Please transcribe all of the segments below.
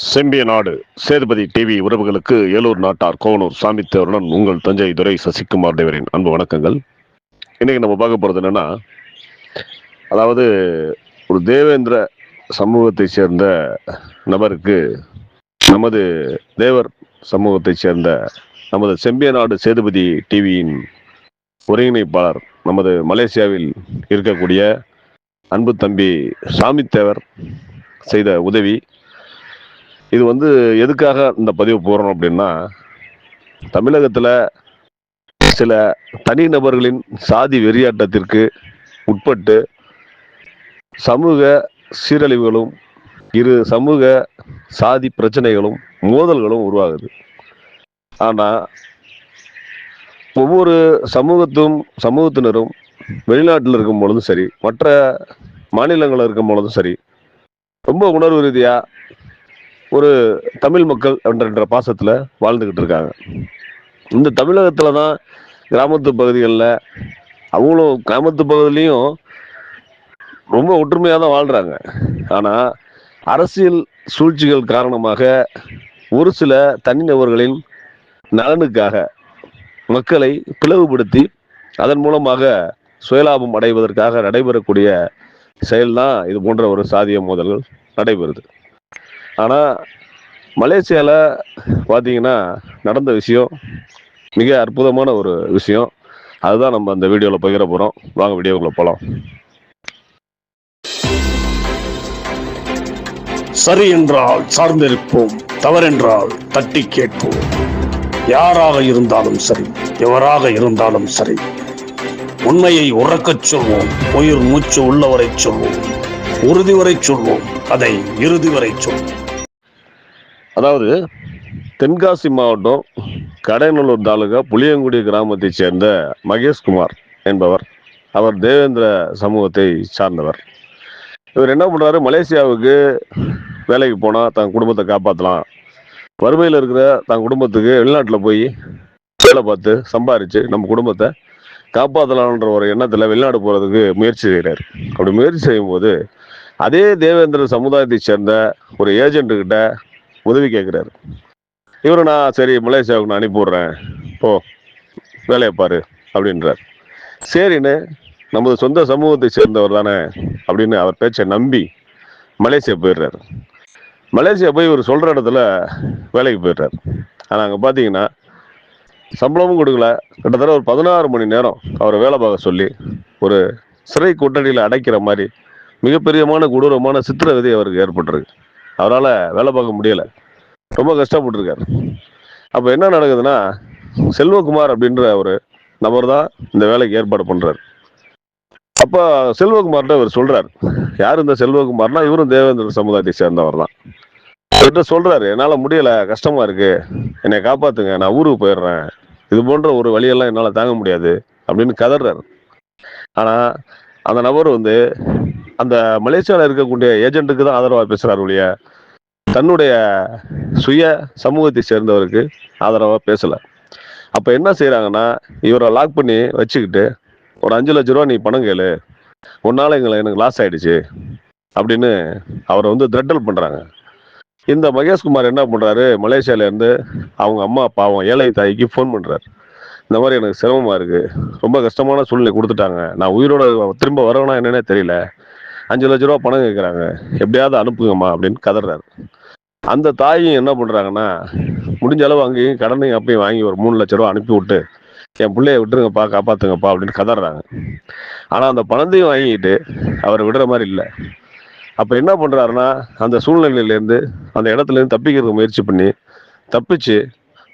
செம்பிய நாடு சேதுபதி டிவி உறவுகளுக்கு ஏலூர் நாட்டார் கோவனூர் சாமித்தேவருடன் உங்கள் தஞ்சை துரை சசிகுமார் தேவரின் அன்பு வணக்கங்கள். இன்னைக்கு நம்ம பார்க்க போறது என்னன்னா, அதாவது ஒரு தேவேந்திர சமூகத்தை சேர்ந்த நபருக்கு நமது தேவர் சமூகத்தை சேர்ந்த நமது செம்பிய நாடு சேதுபதி டிவியின் ஒருங்கிணைப்பாளர் நமது மலேசியாவில் இருக்கக்கூடிய அன்பு தம்பி சாமித்தேவர் செய்த உதவி. இது எதுக்காக இந்த பதிவு போடுறோம் அப்படின்னா, தமிழகத்துல சில தனிநபர்களின் சாதி வெறியாட்டத்திற்கு உட்பட்டு சமூக சீரழிவுகளும் இரு சமூக சாதி பிரச்சனைகளும் மோதல்களும் உருவாகுது. ஆனா ஒவ்வொரு சமூகத்தினரும் வெளிநாட்டில் இருக்கும் பொழுதும் சரி, மற்ற மாநிலங்களில் இருக்கும் பொழுதும் சரி, ரொம்ப உணர்வு ரீதியா ஒரு தமிழ் மக்கள் என்ற பாசத்துல வாழ்ந்துகிட்டு இருக்காங்க. இந்த தமிழகத்துல தான் கிராமத்து பகுதிகளில் அவங்களும் கிராமத்து பகுதியிலையும் ரொம்ப ஒற்றுமையாக தான் வாழ்றாங்க. ஆனா அரசியல் சூழ்ச்சிகள் காரணமாக ஒரு சில தனிநபர்களின் நலனுக்காக மக்களை பிளவுபடுத்தி அதன் மூலமாக சுயலாபம் அடைவதற்காக நடைபெறக்கூடிய செயல்தான் இது போன்ற ஒரு சாதிய மோதல்கள் நடைபெறுது. ஆனா மலேசியால பாத்தீங்கன்னா நடந்த விஷயம் மிக அற்புதமான ஒரு விஷயம். அதுதான் நம்ம அந்த வீடியோல பகிர போறோம். வாங்க வீடியோக்குள்ள போலாம். சரி என்றால் சார்ந்திருப்போம், தவறென்றால் தட்டி கேட்போம். யாராக இருந்தாலும் சரி, எவராக இருந்தாலும் சரி, உண்மையை உறக்கச் சொல்வோம், உயிர் மூச்சு உள்ளவரை சொல்வோம், உறுதி வரை சொல்வோம், அதை இறுதி வரை சொல்வோம். அதாவது தென்காசி மாவட்டம் கடைநல்லூர் தாலுகா புளியங்குடி கிராமத்தை சேர்ந்த மகேஷ்குமார் என்பவர். அவர் தேவேந்திர சமூகத்தை சார்ந்தவர். இவர் என்ன பண்றாரு, மலேசியாவுக்கு வேலைக்கு போனா தன் குடும்பத்தை காப்பாற்றலாம், வறுமையில் இருக்கிற தன் குடும்பத்துக்கு வெளிநாட்டில் போய் வேலை பார்த்து சம்பாரிச்சு நம்ம குடும்பத்தை காப்பாற்றலான்ற ஒரு எண்ணத்துல வெளிநாடு போறதுக்கு முயற்சி செய்கிறார். அப்படி முயற்சி செய்யும் போது அதே தேவேந்திர சமுதாயத்தை சேர்ந்த ஒரு ஏஜென்ட் கிட்ட உதவி கேட்கிறாரு. இவரு நான் சரி மலேசியாவுக்கு நான் அனுப்பிவிடுறேன், போ வேலையை பாரு அப்படின்றார். சரின்னு நமது சொந்த சமூகத்தை சேர்ந்தவர் தானே அப்படின்னு அவர் பேச்சை நம்பி மலேசியா போயிடுறாரு. மலேசியா போய் இவர் சொல்ற இடத்துல வேலைக்கு போயிடுறாரு. ஆனா அங்க பாத்தீங்கன்னா சம்பளமும் கொடுக்கல. கிட்டத்தட்ட ஒரு 16 மணி நேரம் அவரை வேலை பார்க்க சொல்லி ஒரு சிறை கொட்டடியில் அடைக்கிற மாதிரி மிகப்பெரியமான கொடூரமான சித்திரவதை அவருக்கு ஏற்பட்டிருக்கு. அவரால் வேலை பார்க்க முடியல, ரொம்ப கஷ்டப்பட்டுருக்காரு. அப்போ என்ன நடக்குதுன்னா, செல்வகுமார் அப்படின்ற ஒரு நபர் தான் இந்த வேலைக்கு ஏற்பாடு பண்றாரு. அப்போ செல்வகுமார்கிட்ட இவர் சொல்றாரு, யார் இந்த செல்வகுமார்னா இவரும் தேவேந்திர சமுதாயத்தை சேர்ந்தவர் தான். அவர்கிட்ட சொல்றாரு, என்னால முடியல, கஷ்டமா இருக்கு, என்னை காப்பாத்துங்க, நான் ஊருக்கு போயிடுறேன், இது போன்ற ஒரு வழியெல்லாம் என்னால தாங்க முடியாது அப்படின்னு கதறாரு. ஆனா அந்த நபர் அந்த மலேசியாவில் இருக்கக்கூடிய ஏஜென்ட்டுக்கு தான் ஆதரவா பேசுறாரு ஒழிய தன்னுடைய சுய சமூகத்தை சேர்ந்தவருக்கு ஆதரவா பேசல. அப்ப என்ன செய்யறாங்கன்னா, இவரை லாக் பண்ணி வச்சுக்கிட்டு ஒரு 5 லட்ச ரூபா நீ பணம் கேளு, உன்னால எனக்கு லாஸ் ஆயிடுச்சு அப்படின்னு அவரை த்ரெட்டல் பண்றாங்க. இந்த மகேஷ்குமார் என்ன பண்றாரு, மலேசியால இருந்து அவங்க அம்மா பாவம் ஏழை தாய்க்கு ஃபோன் பண்றாரு. இந்த மாதிரி எனக்கு சிரமமா இருக்கு, ரொம்ப கஷ்டமான சூழ்நிலை கொடுத்துட்டாங்க, நான் உயிரோட திரும்ப வரவேனா என்னன்னே தெரியல, 5 லட்ச ரூபா பணம் கேட்குறாங்க, எப்படியாவது அனுப்புங்கம்மா அப்படின்னு கதறாரு. அந்த தாயும் என்ன பண்றாங்கன்னா, முடிஞ்ச அளவு அங்கேயும் கடனையும் அப்பயும் வாங்கி ஒரு 3 லட்ச ரூபா அனுப்பி விட்டு என் பிள்ளைய விட்டுருங்கப்பா, காப்பாத்துங்கப்பா அப்படின்னு கதறாங்க. ஆனா அந்த பணத்தையும் வாங்கிட்டு அவரை விடுற மாதிரி இல்லை. அப்ப என்ன பண்றாருன்னா, அந்த சூழ்நிலையிலேருந்து அந்த இடத்துல இருந்து தப்பிக்கிறதுக்கு முயற்சி பண்ணி தப்பிச்சு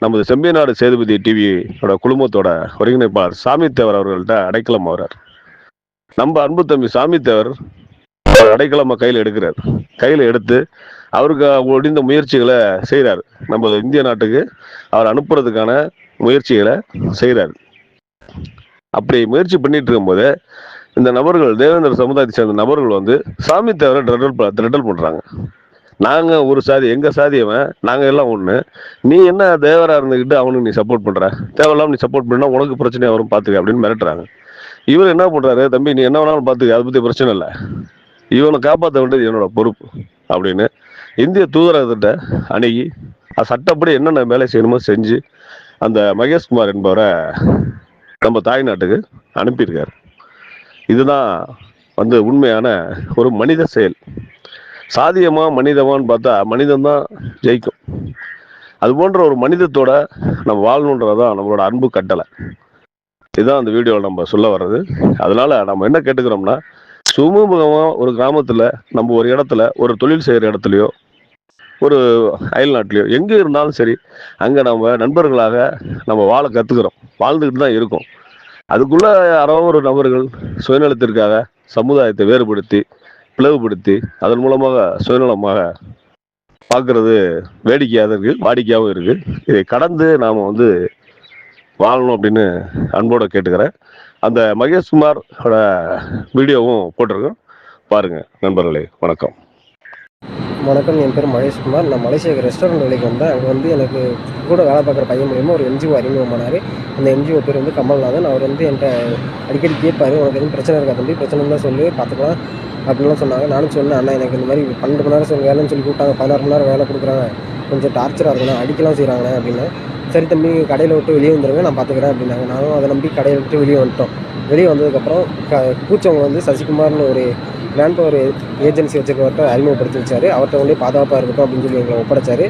நமது செம்பிய நாடு சேதுபதி டிவியோட குழுமத்தோட ஒருங்கிணைப்பாளர் சாமித்தேவர் அவர்கள்ட்ட அடைக்கலம் ஆகிறார். நம்ம அன்பு தம்பி சாமித்தேவர் அடைக்கலமா கையில் எடுக்கிறார். கையில் எடுத்து அவருக்கு முடிந்த முயற்சிகளை செய்கிறார். நம்ம இந்திய நாட்டுக்கு அவர் அனுப்புறதுக்கான முயற்சிகளை செய்கிறார். அப்படி முயற்சி பண்ணிட்டு இருக்கும்போது இந்த நபர்கள், தேவேந்திர சமுதாயத்தை சேர்ந்த நபர்கள் சாமித்தேவரை த்ரெட்டல் பண்றாங்க. நாங்க ஒரு சாதி, எங்க சாதியவன், நாங்க எல்லாம் ஒண்ணு, நீ என்ன தேவரா இருந்துகிட்டு அவனுக்கு நீ சப்போர்ட் பண்ற, தேவையில்லாம நீ சப்போர்ட் பண்ணா உனக்கு பிரச்சனையா வரும் பாத்துக்க அப்படின்னு மிரட்டுறாங்க. இவர் என்ன பண்றாரு, தம்பி நீ என்ன வேணாலும் பாத்துக்க, அதை பத்தி பிரச்சனை இல்லை, இவனை காப்பாற்ற வேண்டியது என்னோட பொறுப்பு அப்படின்னு இந்திய தூதரகத்திட்ட அணுகி சட்டப்படி என்னென்ன வேலை செய்யணுமோ செஞ்சு அந்த மகேஷ்குமார் என்பவரை நம்ம தாய்நாட்டுக்கு அனுப்பியிருக்காரு. இதுதான் உண்மையான ஒரு மனித செயல். சாதியமா மனிதமான்னு பார்த்தா மனிதன்தான் ஜெயிக்கும். அது போன்ற ஒரு மனிதத்தோட நம்ம வாழணுன்றதான் நம்மளோட அன்பு கட்டளை. இதுதான் அந்த வீடியோவில் நம்ம சொல்ல வர்றது. அதனால நம்ம என்ன கேட்டுக்கிறோம்னா, சுமூகமா ஒரு கிராமத்துல, நம்ம ஒரு இடத்துல, ஒரு தொழில் செய்யற இடத்துலயோ, ஒரு அயல் நாட்டிலயோ எங்க இருந்தாலும் சரி, அங்க நம்ம நண்பர்களாக நம்ம வாழ கத்துக்கிறோம், வாழ்ந்துகிட்டு தான் இருக்கோம். அதுக்குள்ள யாரோ ஒரு நபர்கள் சுயநலத்திற்காக சமுதாயத்தை வேறுபடுத்தி பிளவுபடுத்தி அதன் மூலமாக சுயநலமாக பார்க்கறது வேடிக்கையாக இருக்கு, வாடிக்கையாகவும் இருக்கு. இதை கடந்து நாம வாழணும் அப்படின்னு அன்போட கேட்டுக்கிறேன். அந்த மகேஷ்குமாரோட வீடியோவும் போட்டிருக்கோம், பாருங்க நண்பர்களே. வணக்கம். வணக்கம், என் பேர் மகேஷ்குமார். நான் மலேசியாவுக்கு ரெஸ்டாரண்ட் வேலைக்கு வந்தேன். அங்கே எனக்கு கூட வேலை பார்க்குற பையன் மூலியமாக ஒரு என்ஜிஓ அறிமுகமானார். அந்த என்ஜிஓ பேர் கமல்நாதன். அவர் என்கிட்ட அடிக்கடி கேட்பார், உனக்கு எதுவும் பிரச்சனை இருக்கா தம்பி, பிரச்சனை இருந்தால் சொல்லி பார்த்துக்கலாம் அப்படின்லாம் சொன்னாங்க. நானும் சொன்னேன், அண்ணா எனக்கு இந்த மாதிரி 12 மணி நேரம் வேலைன்னு சொல்லி கூப்பிட்டாங்க, 16 மணி நேரம் வேலை கொடுக்குறாங்க, கொஞ்சம் டார்ச்சராக இருக்குண்ணா, அடிக்கலாம் செய்கிறாங்க அப்படின்னு. சரி தம்பி, கடையில் விட்டு வெளியே வந்துடுங்க, நான் பார்த்துக்கிறேன் அப்படின்னாங்க. நானும் அதை நம்பி கடையை விட்டு வெளியே வந்துட்டோம். வெளியே வந்ததுக்கப்புறம் பூச்சவங்க சசிகுமார்னு ஒரு மேன் பவர் ஏஜென்சி வச்சுருக்கவர்கிட்ட அறிமுகப்படுத்தி வச்சார். அவர்கிட்ட பாதுகாப்பாக இருக்கட்டும் அப்படின்னு சொல்லி எங்களை ஒப்படைச்சார்.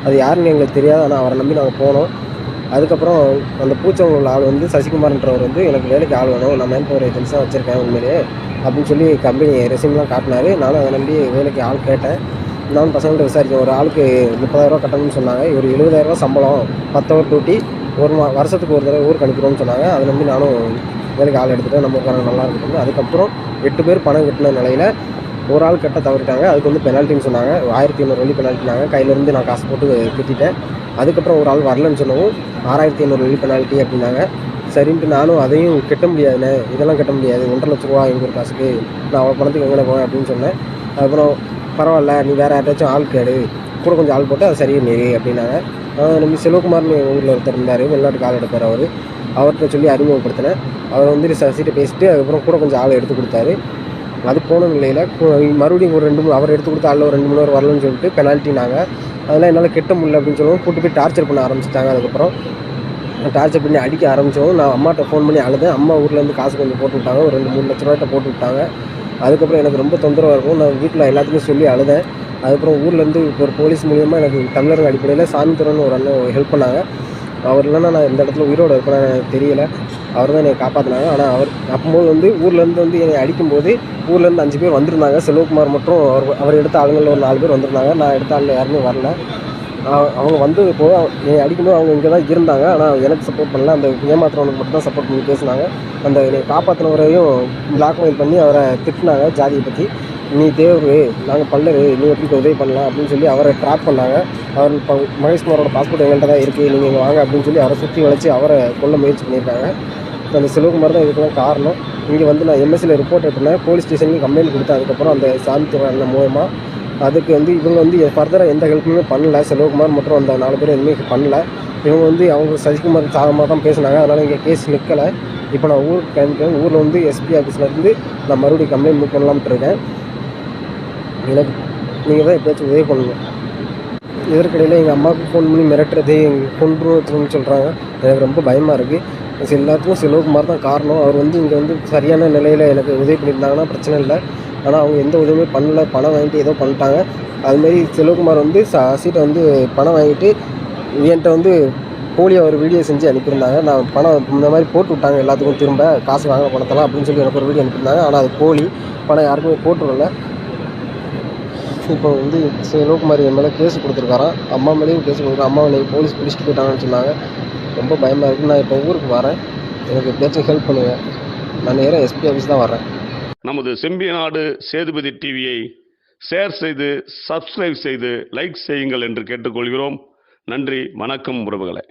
அது யாருன்னு எங்களுக்கு தெரியாது, ஆனால் அவரை நம்பி நாங்கள் போனோம். அதுக்கப்புறம் அந்த பூச்சவங்க உள்ள ஆள் சசிகுமார்ன்றவர் எனக்கு வேலைக்கு ஆள் வேணும், நான் மேன் பவர் ஏஜென்சி தான் வச்சுருக்கேன் உண்மையிலே அப்படின்னு சொல்லி கம்பெனி ரெசியூம்லாம் காட்டினார். நானும் அதை நம்பி வேலைக்கு ஆள் கேட்டேன். நானும் பசங்கள்கிட்ட விசாரித்தேன். ஒரு ஆளுக்கு 30,000 கட்டணும்னு சொன்னாங்க. ஒரு 70,000 சம்பளம், 10 ஹவர் டியூட்டி, வருஷத்துக்கு ஒரு தடவை ஊருக்கு அனுப்பிடுவோம்னு சொன்னாங்க. அதை நம்பி நானும் வேலைக்கு ஆள் எடுத்துகிட்டேன். நம்ம உட்கார நல்லா இருக்கட்டும். அதுக்கப்புறம் 8 பேர் பணம் கட்டின நிலையில் ஒரு ஆள் கட்ட தவறிட்டாங்க. அதுக்கு பெனால்ட்டின்னு சொன்னாங்க. 1500 வெள்ளி பெனால்ட்டினாங்க. கையிலேருந்து நான் காசு போட்டு கட்டிட்டேன். அதுக்கப்புறம் ஒரு ஆள் வரலன்னு சொன்னவும் 6500 வெள்ளி பெனால்ட்டி அப்படின்னாங்க. சரின்ட்டு நானும் அதையும் கட்ட முடியாதுண்ணே, இதெல்லாம் கட்ட முடியாது, 1.5 லட்ச ரூபா எங்கள் ஒரு காசுக்கு, நான் அவ்வளோ பணத்துக்கு எங்கே போவேன் அப்படின்னு சொன்னேன். அதுக்கப்புறம் பரவாயில்ல, நீ வேறு யார்ட்டாச்சும் ஆள் கேடு, கூட கொஞ்சம் ஆள் போட்டு அது சரியே நீ அப்படின்னாங்க. நம்ம சிவகுமார்னு ஊரில் ஒருத்தர் இருந்தார், வெளிநாட்டுக்கு ஆள் எடுப்பார். அவர்கிட்ட சொல்லி அறிமுகப்படுத்தினேன். அவர் சசிட்ட பேசிட்டு அதுக்கப்புறம் கூட கொஞ்சம் ஆள் எடுத்து கொடுத்தாரு. அது போன நிலையில் மறுபடியும் ஒரு 2-3 அவர் எடுத்து கொடுத்த ஆள் ஒரு 2-3 ஹவர் வரலன்னு சொல்லிட்டு பெனால்ட்டினாங்க. அதெல்லாம் என்னால் கெட்ட முடியல அப்படின்னு சொல்லவும் கூட்டு போய் டார்ச்சர் பண்ண ஆரம்பிச்சிட்டாங்க. அதுக்கப்புறம் டார்ச்சர் பண்ணி அடிக்க ஆரம்பித்தோம். நான் அம்மாட்ட ஃபோன் பண்ணி அழுதேன். அம்மா ஊர்லேருந்து காசு கொஞ்சம் போட்டு விட்டாங்க, ஒரு 2-3 லட்ச ரூபாய்ட்ட போட்டு விட்டாங்க. அதுக்கப்புறம் எனக்கு ரொம்ப தொந்தரவாக இருக்கும். நான் வீட்டில் எல்லாத்துக்குமே சொல்லி அழுதேன். அதுக்கப்புறம் ஊர்லேருந்து ஒரு போலீஸ் மூலியமாக எனக்கு தமிழர்கள் அடிப்படையில் சாமித்துறன்னு ஒரு அண்ணன் ஹெல்ப் பண்ணாங்க. அவர் இல்லைன்னா நான் இந்த இடத்துல உயிரோடு இருப்பேன் எனக்கு தெரியல. அவர் தான் என்னை காப்பாற்றினாங்க. ஆனால் அவர் அப்போது ஊர்லேருந்து என்னை அடிக்கும்போது ஊர்லேருந்து 5 பேர் வந்திருந்தாங்க. செல்வகுமார் மற்றும் அவர் எடுத்த ஆளுங்களில் ஒரு 4 பேர் வந்திருந்தாங்க. நான் எடுத்த ஆளுங்க யாருமே வரல. அவங்க வந்தது போக என்னை அடிக்கும்போது அவங்க இங்கே தான் இருந்தாங்க. ஆனால் எனக்கு சப்போர்ட் பண்ணல, அந்த ஏமாத்துறவனுக்கு மட்டும் தான் சப்போர்ட் பண்ணி பேசினாங்க. அந்த என்னை காப்பாற்றினவரையும் பிளாக்மெயில் பண்ணி அவரை திட்டினாங்க ஜாதியை பற்றி. நீ தேவரு, நாங்கள் பல்லரு, நீ எப்படி உதவி பண்ணலாம் அப்படின்னு சொல்லி அவரை ட்ராப் பண்ணாங்க. அவர் மகேஷ்குமாரோட பாஸ்போர்ட் எங்கள்கிட்ட தான் இருக்குது, நீங்கள் இங்கே வாங்க அப்படின்னு சொல்லி அவரை சுற்றி வளைச்சி அவரை கொல்ல முயற்சி பண்ணியிருக்காங்க. அந்த சிவகுமார் தான் இதுக்கெல்லாம் காரணம். இங்கே நான் எம்எஸ்சியில் ரிப்போர்ட் எடுத்தேன், போலீஸ் ஸ்டேஷனுக்கு கம்ப்ளைண்ட் கொடுத்தேன். அதுக்கப்புறம் அந்த சாமித்துறை மூலமாக அதுக்கு இவங்க ஃபர்தராக எந்த ஹெல்ப்புமே பண்ணல. செல்வகுமார் மற்றும் அந்த 4 பேர் எதுவுமே பண்ணல. இவங்க அவங்க சசிகுமார் சாதகமாக தான் பேசினாங்க. அதனால் இங்கே கேஸ் நிற்கலை. இப்போ நான் ஊருக்கு கிளம்பிட்டேன். ஊரில் எஸ்பி ஆஃபீஸ்லேருந்து நான் மறுபடியும் கம்ப்ளைண்ட் மூவ் பண்ணலாம்ட்டு இருக்கேன். எனக்கு நீங்கள் தான் எப்படியாச்சும் உதவி பண்ணணும். இதற்கிடையில் எங்கள் அம்மாவுக்கு ஃபோன் பண்ணி மிரட்டுறது, கொண்டு வச்சுன்னு சொல்கிறாங்க. எனக்கு ரொம்ப பயமாக இருக்குது. எல்லாத்துக்கும் செல்வகுமார் தான் காரணம். அவர் இங்கே சரியான நிலையில் எனக்கு உதவி பண்ணியிருந்தாங்கன்னா பிரச்சனை இல்லை. ஆனால் அவங்க எந்த உதவியுமே பண்ணல. பணம் வாங்கிட்டு ஏதோ பண்ணிட்டாங்க. அதுமாரி செல்வகுமார் சசிட்ட பணம் வாங்கிட்டு என்கிட்ட போலியோ ஒரு வீடியோ செஞ்சு அனுப்பியிருந்தாங்க. நான் பணம் இந்த மாதிரி போட்டு விட்டாங்க எல்லாத்துக்கும், திரும்ப காசு வாங்க பணத்தெல்லாம் அப்படின்னு சொல்லி எனக்கு ஒரு வீடியோ அனுப்பியிருந்தாங்க. ஆனால் அது போலி, பணம் யாருக்குமே போட்டுவிடல. இப்போ செல்வகுமார் என் மேலே கேஸ் கொடுத்துருக்காராம். அம்மா மேலேயும் கேஸ் கொடுக்குறேன். அம்மாவை நீங்கள் போலீஸ் பிடிச்சிட்டு போயிட்டாங்கன்னு சொன்னாங்க. ரொம்ப பயமாக இருக்குது. நான் இப்போ ஊருக்கு வரேன், எனக்கு எப்படியாச்சும் ஹெல்ப் பண்ணுங்கள். நான் நேராக எஸ்பி ஆஃபீஸ் தான் வரேன். நமது செம்பியநாடு சேதுபதி டிவியை ஷேர் செய்து சப்ஸ்கிரைப் செய்து லைக் செய்யுங்கள் என்று கேட்டுக்கொள்கிறோம். நன்றி, வணக்கம் உறவுகளே.